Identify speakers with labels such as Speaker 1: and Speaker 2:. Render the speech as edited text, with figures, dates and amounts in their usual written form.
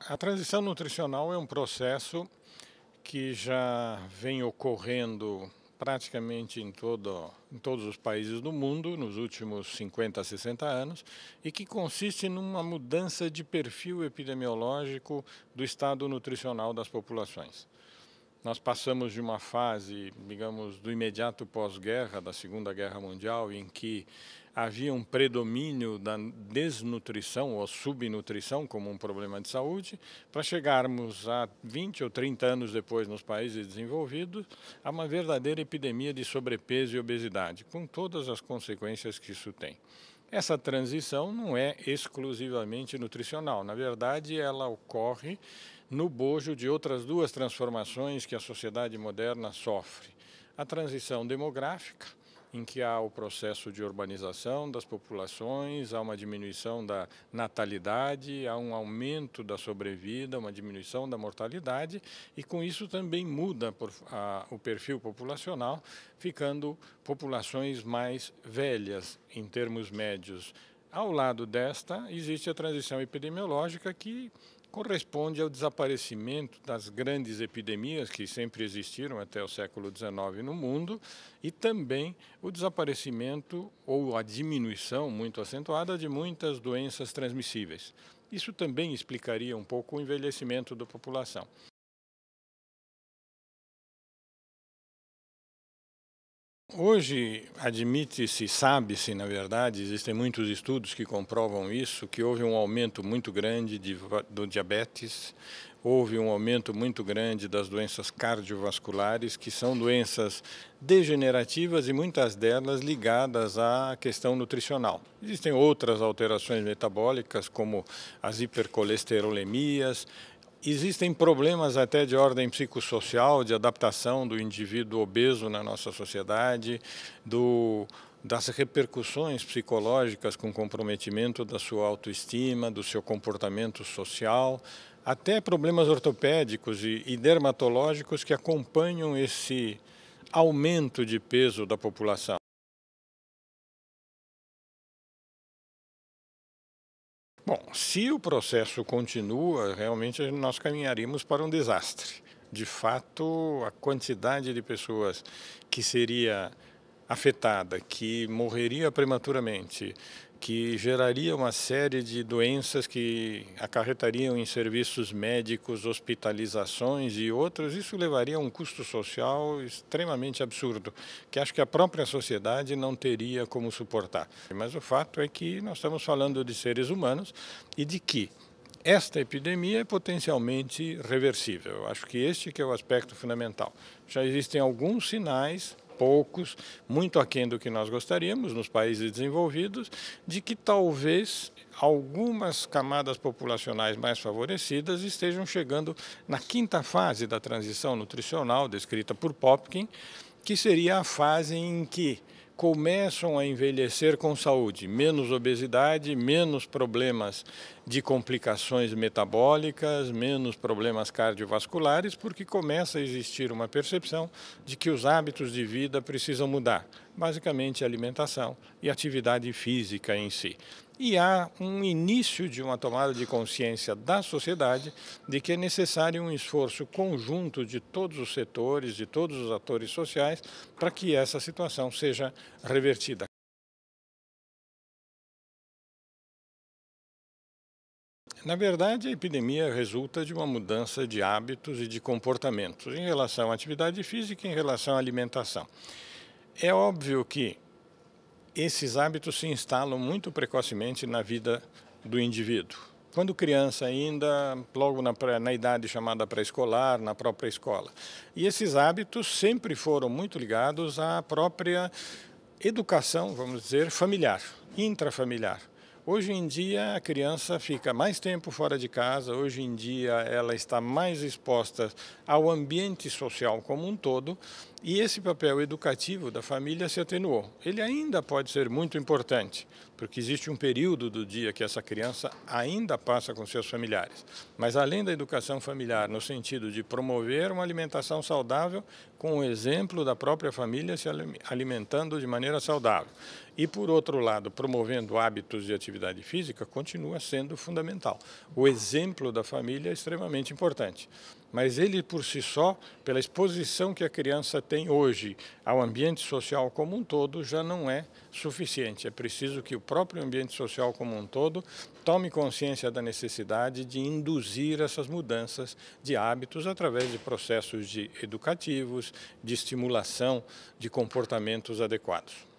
Speaker 1: A transição nutricional é um processo que já vem ocorrendo praticamente em todos os países do mundo nos últimos 50 a 60 anos e que consiste numa mudança de perfil epidemiológico do estado nutricional das populações. Nós passamos de uma fase, digamos, do imediato pós-guerra, da Segunda Guerra Mundial, em que havia um predomínio da desnutrição ou subnutrição como um problema de saúde, para chegarmos a 20 ou 30 anos depois, nos países desenvolvidos, a uma verdadeira epidemia de sobrepeso e obesidade, com todas as consequências que isso tem. Essa transição não é exclusivamente nutricional, na verdade, ela ocorre no bojo de outras duas transformações que a sociedade moderna sofre. A transição demográfica, em que há o processo de urbanização das populações, há uma diminuição da natalidade, há um aumento da sobrevida, uma diminuição da mortalidade, e com isso também muda o perfil populacional, ficando populações mais velhas em termos médios. Ao lado desta, existe a transição epidemiológica que corresponde ao desaparecimento das grandes epidemias que sempre existiram até o século XIX no mundo e também o desaparecimento ou a diminuição muito acentuada de muitas doenças transmissíveis. Isso também explicaria um pouco o envelhecimento da população. Hoje, admite-se, sabe-se, na verdade, existem muitos estudos que comprovam isso, que houve um aumento muito grande do diabetes, houve um aumento muito grande das doenças cardiovasculares, que são doenças degenerativas e muitas delas ligadas à questão nutricional. Existem outras alterações metabólicas, como as hipercolesterolemias. Existem problemas até de ordem psicossocial, de adaptação do indivíduo obeso na nossa sociedade, das repercussões psicológicas com comprometimento da sua autoestima, do seu comportamento social, até problemas ortopédicos e dermatológicos que acompanham esse aumento de peso da população. Bom, se o processo continua, realmente nós caminharíamos para um desastre. De fato, a quantidade de pessoas que seria afetada, que morreria prematuramente, que geraria uma série de doenças que acarretariam em serviços médicos, hospitalizações e outros, isso levaria a um custo social extremamente absurdo, que acho que a própria sociedade não teria como suportar. Mas o fato é que nós estamos falando de seres humanos e de que esta epidemia é potencialmente reversível. Eu acho que este que é o aspecto fundamental. Já existem alguns sinais, poucos, muito aquém do que nós gostaríamos nos países desenvolvidos, de que talvez algumas camadas populacionais mais favorecidas estejam chegando na quinta fase da transição nutricional, descrita por Popkin, que seria a fase em que começam a envelhecer com saúde, menos obesidade, menos problemas de complicações metabólicas, menos problemas cardiovasculares, porque começa a existir uma percepção de que os hábitos de vida precisam mudar, basicamente a alimentação e atividade física em si. E há um início de uma tomada de consciência da sociedade de que é necessário um esforço conjunto de todos os setores, de todos os atores sociais, para que essa situação seja revertida. Na verdade, a epidemia resulta de uma mudança de hábitos e de comportamentos em relação à atividade física e em relação à alimentação. É óbvio que esses hábitos se instalam muito precocemente na vida do indivíduo. Quando criança ainda, logo na idade chamada pré-escolar, na própria escola. E esses hábitos sempre foram muito ligados à própria educação, vamos dizer, familiar, intrafamiliar. Hoje em dia a criança fica mais tempo fora de casa, hoje em dia ela está mais exposta ao ambiente social como um todo E esse papel educativo da família se atenuou. Ele ainda pode ser muito importante, porque existe um período do dia que essa criança ainda passa com seus familiares. Mas além da educação familiar, no sentido de promover uma alimentação saudável, com o exemplo da própria família se alimentando de maneira saudável. E, por outro lado, promovendo hábitos de atividade física, continua sendo fundamental. O exemplo da família é extremamente importante. Mas ele, por si só, pela exposição que a criança tem hoje ao ambiente social como um todo, já não é suficiente. É preciso que o próprio ambiente social como um todo tome consciência da necessidade de induzir essas mudanças de hábitos através de processos educativos, de estimulação de comportamentos adequados.